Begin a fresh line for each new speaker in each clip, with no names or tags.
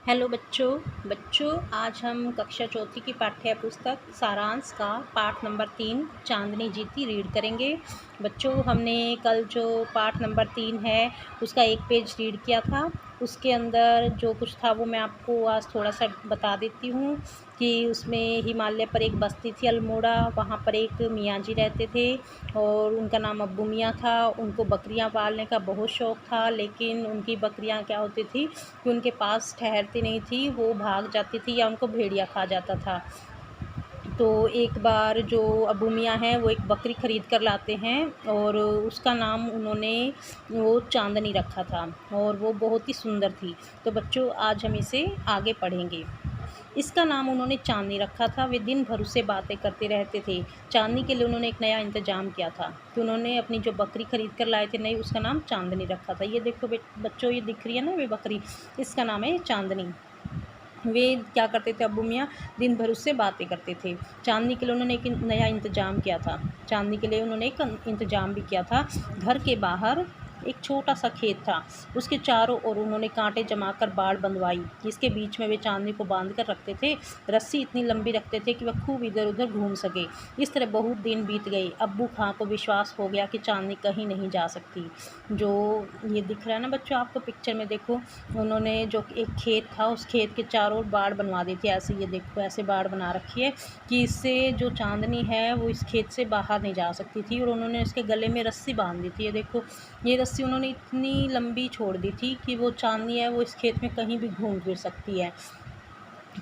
Hello बच्चों। आज हम कक्षा चौथी की पाठ्य पुस्तक सारांश का पाठ नंबर 3 चांदनी जीती रीड करेंगे। बच्चों, हमने कल जो पाठ नंबर 3 है उसका एक पेज रीड किया था। उसके अंदर जो कुछ था वो मैं आपको आज थोड़ा सा बता देती हूँ कि उसमें हिमालय पर एक बस्ती थी अल्मोड़ा। वहाँ पर एक मियाँ जी रहते थे और उनका नाम अब्बू मियाँ था। उनको बकरियाँ पालने का बहुत शौक़ था, लेकिन उनकी बकरियाँ क्या होती थी कि उनके पास ठहरती नहीं थी, वो भाग जाती थी या उनको भेड़िया खा जाता था। तो एक बार जो अब्बू मियाँ हैं वो एक बकरी ख़रीद कर लाते हैं और उसका नाम उन्होंने वो चांदनी रखा था और वो बहुत ही सुंदर थी। तो बच्चों, आज हम इसे आगे पढ़ेंगे। इसका नाम उन्होंने चांदनी रखा था। वे दिन भर उससे बातें करते रहते थे। चांदनी के लिए उन्होंने एक नया इंतज़ाम किया था कि उन्होंने अपनी जो बकरी ख़रीद कर लाए थे नई, उसका नाम चांदनी रखा था। ये देखो बच्चों, ये दिख रही है ना वे बकरी, इसका नाम है चांदनी। वे क्या करते थे, अब्बू मियाँ दिन भर उससे बातें करते थे। चांदनी के लिए उन्होंने एक नया इंतज़ाम किया था। चांदनी के लिए उन्होंने एक इंतज़ाम भी किया था। घर के बाहर एक छोटा सा खेत था, उसके चारों ओर उन्होंने कांटे जमाकर बाड़ बंधवाई, जिसके बीच में वे चांदनी को बांध कर रखते थे। रस्सी इतनी लंबी रखते थे कि वह खूब इधर उधर घूम सके। इस तरह बहुत दिन बीत गए। अब्बू खां को विश्वास हो गया कि चांदनी कहीं नहीं जा सकती। जो ये दिख रहा है ना बच्चों आपको पिक्चर में, देखो उन्होंने जो एक खेत था उस खेत के चारों ओर बाड़ बनवा दी थी। ऐसे ये देखो, ऐसे बाड़ बना रखी है कि इससे जो चांदनी है वो इस खेत से बाहर नहीं जा सकती थी। और उन्होंने उसके गले में रस्सी बांध दी थी। ये देखो, ये रस्सी उन्होंने इतनी लंबी छोड़ दी थी कि वो चांदनी है वो इस खेत में कहीं भी घूम फिर सकती है।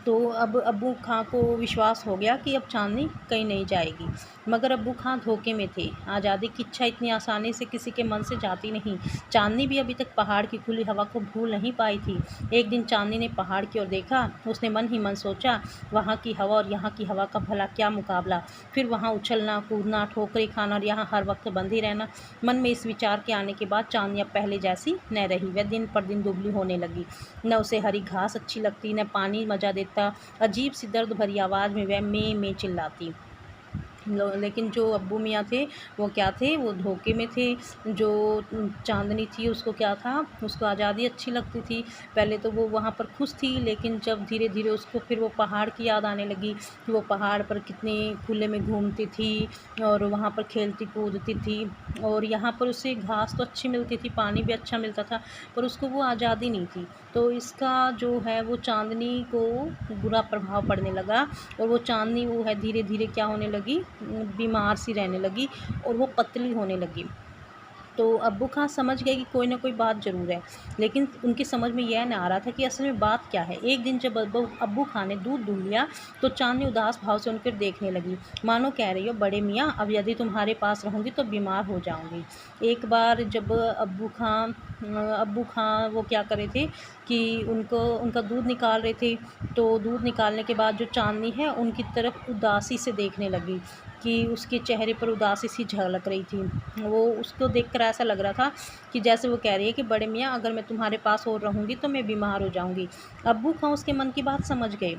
तो अब अब्बू खां को विश्वास हो गया कि अब चांदनी कहीं नहीं जाएगी। मगर अब्बू खां धोखे में थे। आज़ादी की इच्छा इतनी आसानी से किसी के मन से जाती नहीं। चांदनी भी अभी तक पहाड़ की खुली हवा को भूल नहीं पाई थी। एक दिन चांदनी ने पहाड़ की ओर देखा। उसने मन ही मन सोचा, वहाँ की हवा और यहाँ की हवा का भला क्या मुकाबला। फिर वहाँ उछलना कूदना, ठोकरें खाना और यहाँ हर वक्त बंधी रहना। मन में इस विचार के आने के बाद चांदनी अब पहले जैसी न रही। वह दिन पर दिन दुबली होने लगी। न उसे हरी घास अच्छी लगती, न पानी मजा देता। अजीब सी दर्द भरी आवाज़ में वह में चिल्लाती। लेकिन जो अब्बू मियाँ थे वो क्या थे, वो धोखे में थे। जो चांदनी थी उसको क्या था, उसको आज़ादी अच्छी लगती थी। पहले तो वो वहाँ पर खुश थी, लेकिन जब धीरे धीरे उसको फिर वो पहाड़ की याद आने लगी कि वो पहाड़ पर कितने खुले में घूमती थी और वहाँ पर खेलती कूदती थी। और यहाँ पर उसे घास तो अच्छी मिलती थी, पानी भी अच्छा मिलता था, पर उसको वो आज़ादी नहीं थी। तो इसका जो है वो चांदनी को बुरा प्रभाव पड़ने लगा और वो चांदनी वो है धीरे धीरे क्या होने लगी, बीमार सी रहने लगी और वो पतली होने लगी। तो अब्बू खां समझ गए कि कोई ना कोई बात ज़रूर है, लेकिन उनकी समझ में यह नहीं आ रहा था कि असल में बात क्या है। एक दिन जब अब्बू खां ने दूध दूह लिया तो चांदनी उदास भाव से उनकी ओर देखने लगी, मानो कह रही हो, बड़े मियाँ अब यदि तुम्हारे पास रहूँगी तो बीमार हो जाऊँगी। एक बार जब अब्बू खां वो क्या कर रहे थे कि उनका दूध निकाल रहे थे, तो दूध निकालने के बाद जो चांदनी है उनकी तरफ उदासी से देखने लगी कि उसके चेहरे पर उदासी सी झलक रही थी। वो उसको देखकर ऐसा लग रहा था कि जैसे वो कह रही है कि बड़े मियाँ अगर मैं तुम्हारे पास और रहूँगी तो मैं बीमार हो जाऊँगी। अब्बू खां उसके मन की बात समझ गए।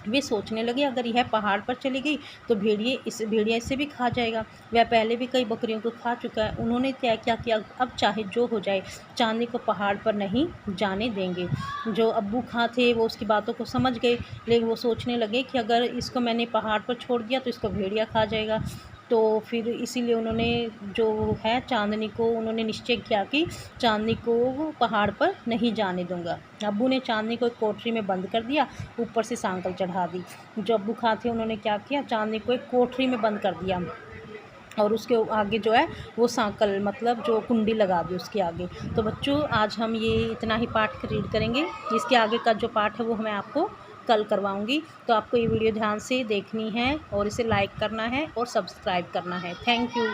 वे सोचने लगे, अगर यह पहाड़ पर चली गई तो भेड़िया इसे भी खा जाएगा। वह पहले भी कई बकरियों को खा चुका है। उन्होंने क्या क्या किया, अब चाहे जो हो जाए चांदनी को पहाड़ पर नहीं जाने देंगे। जो अब्बू खां थे वो उसकी बातों को समझ गए, लेकिन वो सोचने लगे कि अगर इसको मैंने पहाड़ पर छोड़ दिया तो इसको भेड़िया खा जाएगा। तो फिर इसीलिए उन्होंने जो है चांदनी को उन्होंने निश्चय किया कि चांदनी को वो पहाड़ पर नहीं जाने दूंगा। अब्बू ने चांदनी को एक कोठरी में बंद कर दिया, ऊपर से सांकल चढ़ा दी। जो अब्बू खां थे उन्होंने क्या किया, चांदनी को एक कोठरी में बंद कर दिया और उसके आगे जो है वो सांकल मतलब जो कुंडी लगा दी उसके आगे। तो बच्चों, आज हम ये इतना ही पाठ रीड करेंगे। इसके आगे का जो पाठ है वो मैं आपको कल करवाऊँगी। तो आपको ये वीडियो ध्यान से देखनी है और इसे लाइक करना है और सब्सक्राइब करना है। Thank you.